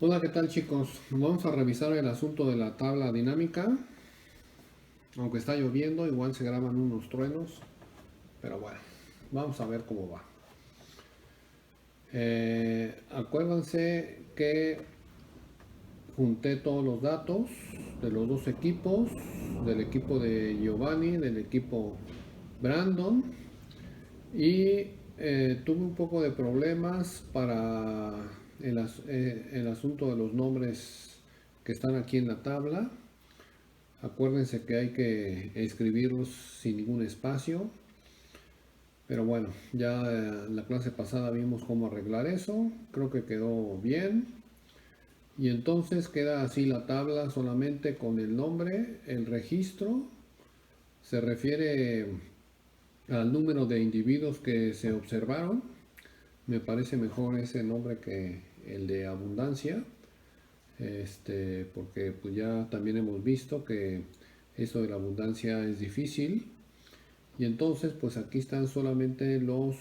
Hola, ¿qué tal chicos? Vamos a revisar el asunto de la tabla dinámica. Aunque está lloviendo, igual se graban unos truenos. Pero bueno, vamos a ver cómo va. Acuérdense que junté todos los datos de los dos equipos. Del equipo de Giovanni, del equipo Brandon. Y tuve un poco de problemas para el asunto de los nombres que están aquí en la tabla. Acuérdense que hay que escribirlos sin ningún espacio. Pero bueno, ya en la clase pasada vimos cómo arreglar eso. Creo que quedó bien. Y entonces queda así la tabla solamente con el nombre, el registro. Se refiere al número de individuos que se observaron. Me parece mejor ese nombre que el de abundancia. Porque pues ya también hemos visto que esto de la abundancia es difícil. Y entonces, pues aquí están solamente los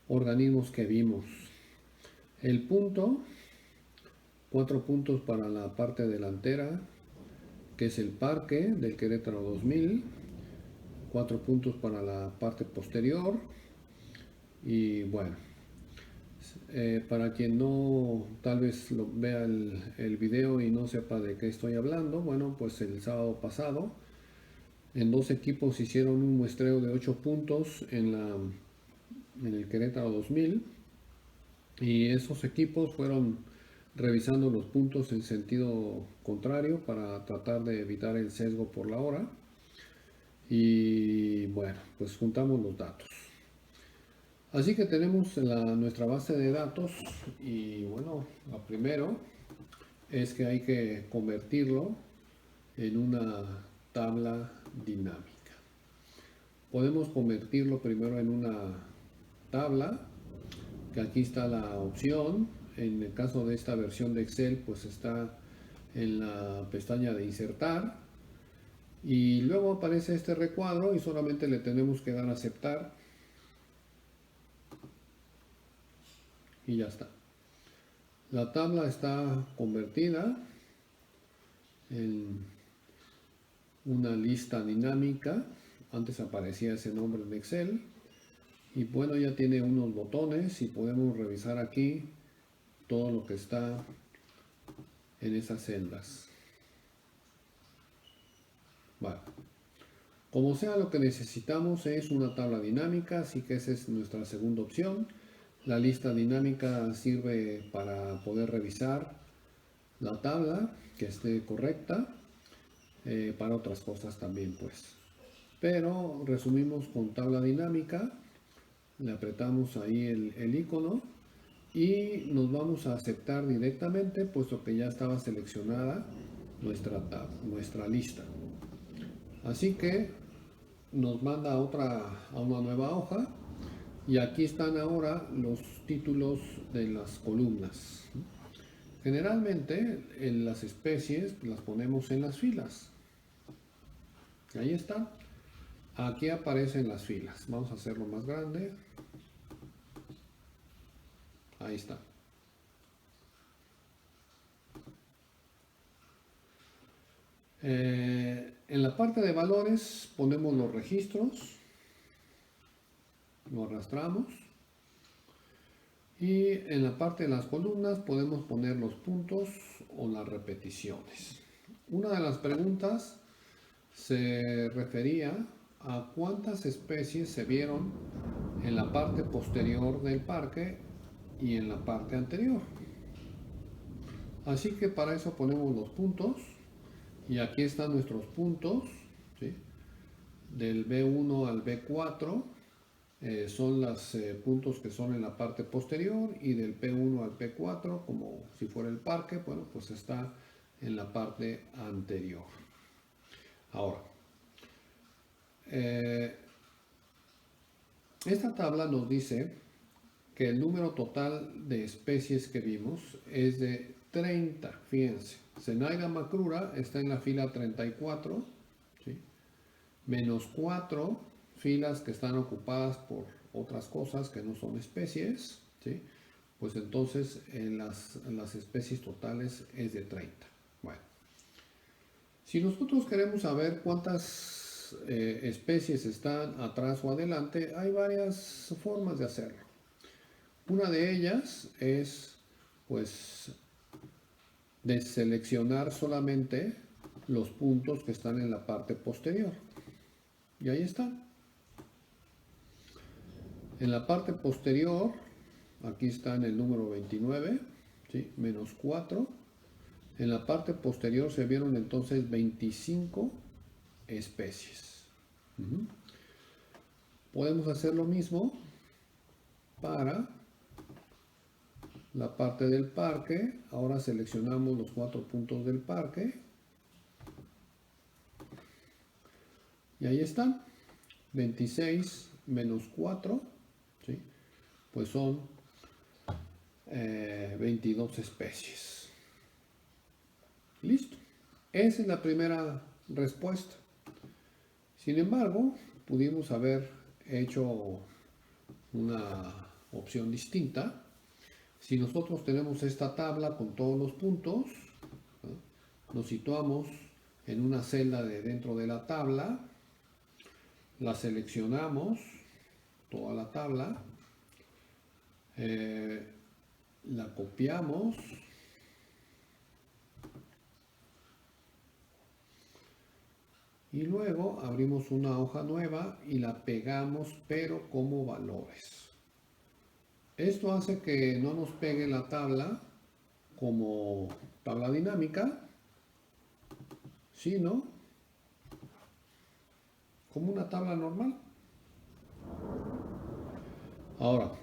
organismos que vimos. El punto, 4 puntos para la parte delantera, que es el parque del Querétaro 2000. 4 puntos para la parte posterior. Y bueno, para quien no tal vez vea el video y no sepa de qué estoy hablando, bueno, pues el sábado pasado en dos equipos hicieron un muestreo de 8 puntos en el Querétaro 2000. Y esos equipos fueron revisando los puntos en sentido contrario para tratar de evitar el sesgo por la hora. Y bueno, pues juntamos los datos. Así que tenemos nuestra base de datos y bueno, lo primero es que hay que convertirlo en una tabla dinámica. Podemos convertirlo primero en una tabla, que aquí está la opción. En el caso de esta versión de Excel, pues está en la pestaña de insertar y luego aparece este recuadro y solamente le tenemos que dar a aceptar y ya está. La tabla está convertida en una lista dinámica. Antes aparecía ese nombre en Excel y bueno, ya tiene unos botones y podemos revisar aquí todo lo que está en esas celdas. Vale. Como sea, lo que necesitamos es una tabla dinámica, así que esa es nuestra segunda opción. La lista dinámica sirve para poder revisar la tabla, que esté correcta, para otras cosas también pues. Pero resumimos con tabla dinámica, le apretamos ahí el icono y nos vamos a aceptar directamente, puesto que ya estaba seleccionada nuestra lista. Así que nos manda a una nueva hoja y aquí están ahora los títulos de las columnas. Generalmente en las especies las ponemos en las filas. Ahí están. Aquí aparecen las filas. Vamos a hacerlo más grande. Ahí está. En la parte de valores ponemos los registros. Lo arrastramos. Y en la parte de las columnas podemos poner los puntos o las repeticiones. Una de las preguntas se refería a cuántas especies se vieron en la parte posterior del parque y en la parte anterior. Así que para eso ponemos los puntos y aquí están nuestros puntos, ¿sí? Del B1 al B4 son los puntos que son en la parte posterior y del P1 al P4, como si fuera el parque, bueno, pues está en la parte anterior. Ahora, eh, esta tabla nos dice que el número total de especies que vimos es de 30. Fíjense, Zenaida macrura está en la fila 34, ¿sí? Menos 4 filas que están ocupadas por otras cosas que no son especies, ¿sí? pues entonces las especies totales es de 30. Bueno, si nosotros queremos saber cuántas especies están atrás o adelante, hay varias formas de hacerlo. Una de ellas es, pues, de seleccionar solamente los puntos que están en la parte posterior. Y ahí están. En la parte posterior, aquí está en el número 29, ¿sí? Menos 4. En la parte posterior se vieron entonces 25 especies. Podemos hacer lo mismo para la parte del parque. Ahora seleccionamos los 4 puntos del parque. Y ahí están. 26 menos 4, ¿sí? Pues son 22 especies. Listo. Esa es la primera respuesta. Sin embargo, pudimos haber hecho una opción distinta. Si nosotros tenemos esta tabla con todos los puntos, ¿no? Nos situamos en una celda de dentro de la tabla, la seleccionamos, toda la tabla, la copiamos y luego abrimos una hoja nueva y la pegamos, pero como valores. Esto hace que no nos pegue la tabla como tabla dinámica, sino como una tabla normal. Ahora,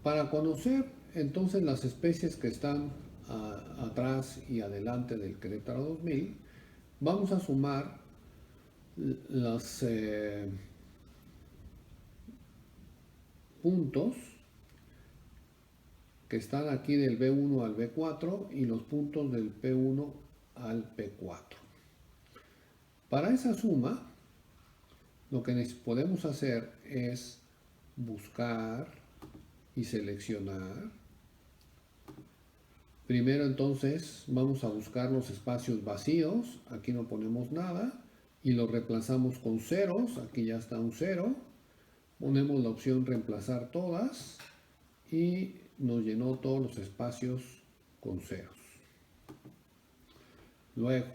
para conocer entonces las especies que están atrás y adelante del Querétaro 2000, vamos a sumar los puntos que están aquí del B1 al B4 y los puntos del P1 al P4. Para esa suma, lo que podemos hacer es buscar y seleccionar. Primero entonces vamos a buscar los espacios vacíos, aquí no ponemos nada y lo reemplazamos con ceros, aquí ya está un 0, ponemos la opción reemplazar todas y nos llenó todos los espacios con ceros. Luego,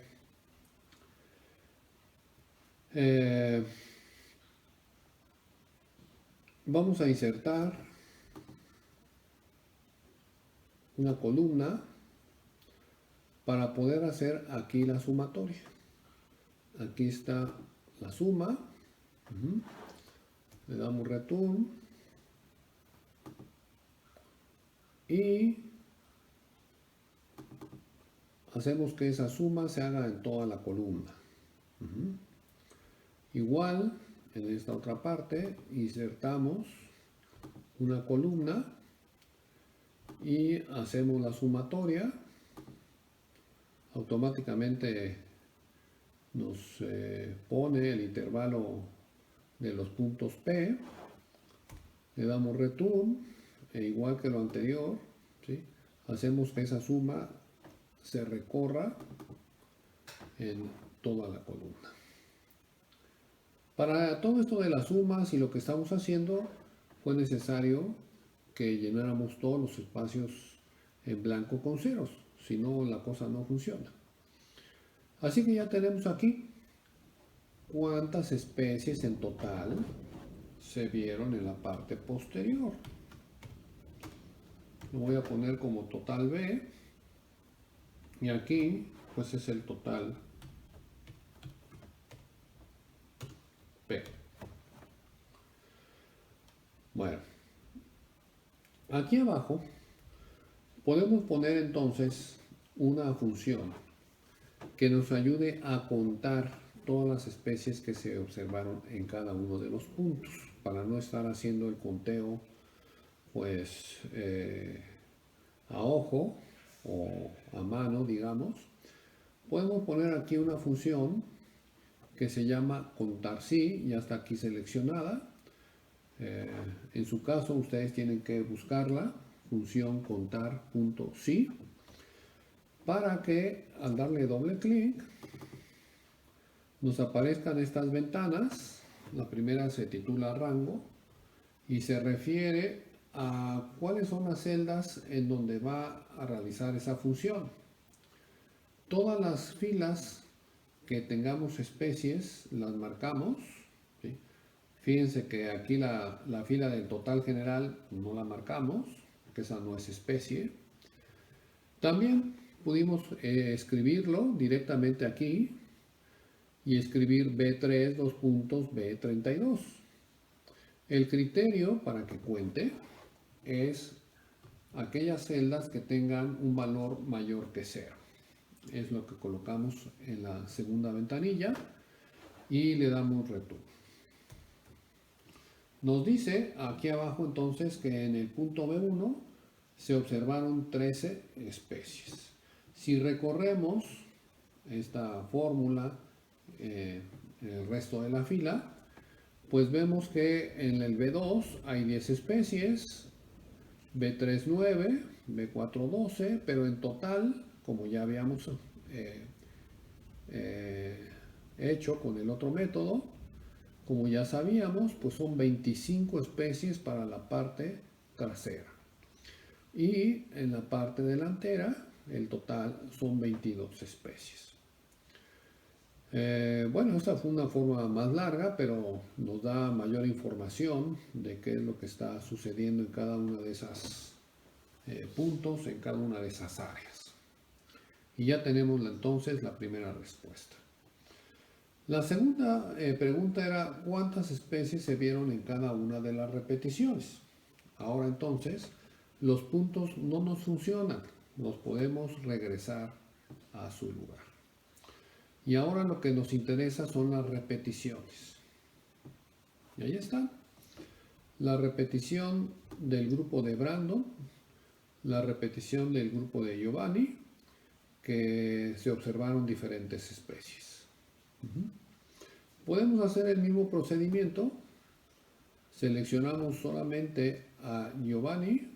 vamos a insertar una columna para poder hacer aquí la sumatoria. Aquí está la suma. Le damos return y hacemos que esa suma se haga en toda la columna. Igual en esta otra parte insertamos una columna y hacemos la sumatoria. Automáticamente nos pone el intervalo de los puntos P, le damos return e igual que lo anterior, ¿sí? Hacemos que esa suma se recorra en toda la columna. Para todo esto de las sumas y lo que estamos haciendo fue necesario que llenáramos todos los espacios en blanco con ceros, si no la cosa no funciona. Así que ya tenemos aquí cuántas especies en total se vieron en la parte posterior. Lo voy a poner como total B y aquí pues es el total P. Bueno, aquí abajo podemos poner entonces una función que nos ayude a contar todas las especies que se observaron en cada uno de los puntos, para no estar haciendo el conteo pues a ojo o a mano, digamos. Podemos poner aquí una función que se llama contar sí, ya está aquí seleccionada. En su caso, ustedes tienen que buscarla, función contar.si, para que al darle doble clic nos aparezcan estas ventanas. La primera se titula rango y se refiere a cuáles son las celdas en donde va a realizar esa función. Todas las filas que tengamos especies las marcamos, ¿sí? Fíjense que aquí la fila del total general no la marcamos, que esa no es especie. También pudimos escribirlo directamente aquí y escribir B3 B32. El criterio para que cuente es aquellas celdas que tengan un valor mayor que 0. Es lo que colocamos en la segunda ventanilla y le damos return. Nos dice aquí abajo entonces que en el punto B1 se observaron 13 especies. Si recorremos esta fórmula, el resto de la fila, pues vemos que en el B2 hay 10 especies, B3 9, B4 12, pero en total, como ya habíamos hecho con el otro método, como ya sabíamos, pues son 25 especies para la parte trasera. Y en la parte delantera, el total son 22 especies. Bueno, esta fue una forma más larga, pero nos da mayor información de qué es lo que está sucediendo en cada una de esas puntos, en cada una de esas áreas. Y ya tenemos entonces la primera respuesta. La segunda pregunta era cuántas especies se vieron en cada una de las repeticiones. Ahora entonces, los puntos no nos funcionan, los podemos regresar a su lugar. Y ahora lo que nos interesa son las repeticiones. Y ahí está. La repetición del grupo de Brandon, la repetición del grupo de Giovanni, que se observaron diferentes especies. Podemos hacer el mismo procedimiento. Seleccionamos solamente a Giovanni.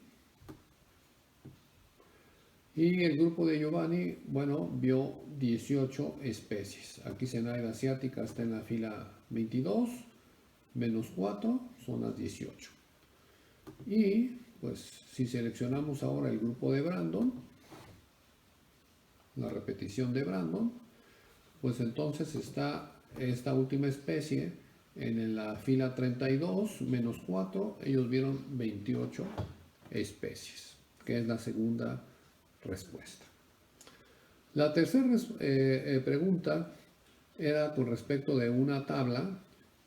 Y el grupo de Giovanni, bueno, vio 18 especies. Aquí Zenaida asiática está en la fila 22, menos 4, son las 18. Y pues si seleccionamos ahora el grupo de Brandon, la repetición de Brandon, pues entonces está esta última especie en la fila 32, menos 4, ellos vieron 28 especies, que es la segunda respuesta. La tercera pregunta era con respecto de una tabla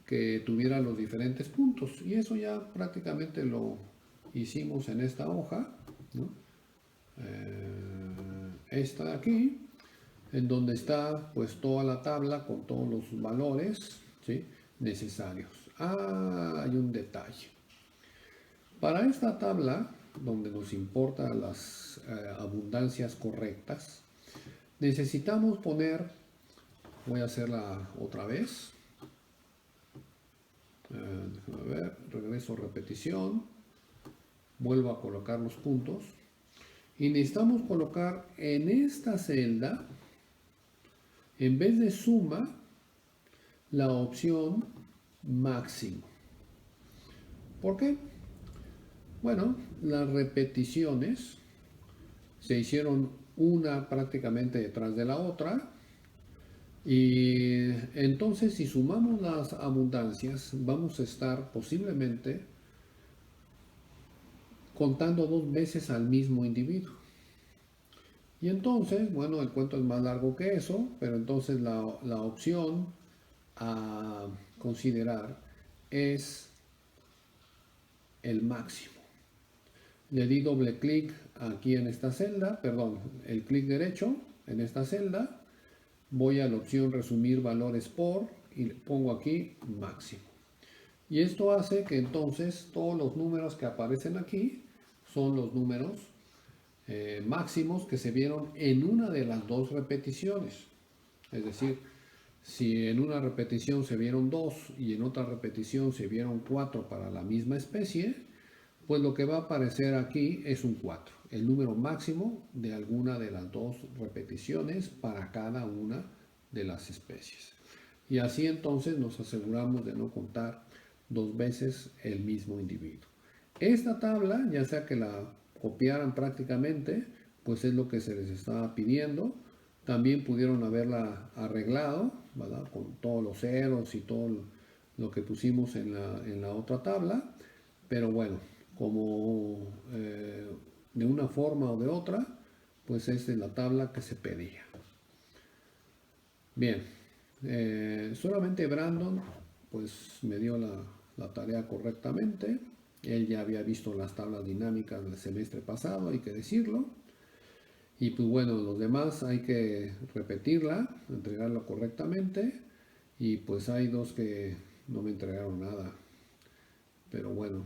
que tuviera los diferentes puntos, y eso ya prácticamente lo hicimos en esta hoja, ¿no? Esta de aquí, en donde está pues toda la tabla con todos los valores, ¿sí?, necesarios. Hay un detalle. Para esta tabla, donde nos importan las abundancias correctas, necesitamos poner, voy a hacerla otra vez, déjame ver, regreso a repetición, vuelvo a colocar los puntos, y necesitamos colocar en esta celda, en vez de suma, la opción máximo. ¿Por qué? Bueno, las repeticiones se hicieron una prácticamente detrás de la otra, y entonces si sumamos las abundancias vamos a estar posiblemente contando 2 veces al mismo individuo. Y entonces, bueno, el cuento es más largo que eso, pero entonces la opción a considerar es el máximo. Le di doble clic aquí en esta celda, perdón, el clic derecho en esta celda, voy a la opción resumir valores por y le pongo aquí máximo. Y esto hace que entonces todos los números que aparecen aquí son los números máximos que se vieron en una de las 2 repeticiones. Es decir, Si en una repetición se vieron 2 y en otra repetición se vieron 4 para la misma especie, pues lo que va a aparecer aquí es un 4, el número máximo de alguna de las dos repeticiones para cada una de las especies. Y así entonces nos aseguramos de no contar dos veces el mismo individuo. Esta tabla, ya sea que la copiaran prácticamente, pues es lo que se les estaba pidiendo. También pudieron haberla arreglado, ¿verdad? Con todos los ceros y todo lo que pusimos en la otra tabla. Pero bueno, como de una forma o de otra, pues esta es la tabla que se pedía. Bien, solamente Brandon pues me dio la tarea correctamente. Él ya había visto las tablas dinámicas del semestre pasado, hay que decirlo. Y pues bueno, los demás hay que repetirla, entregarla correctamente. Y pues hay dos que no me entregaron nada. Pero bueno,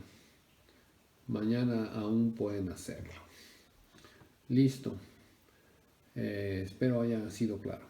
mañana aún pueden hacerlo. Listo. Espero haya sido claro.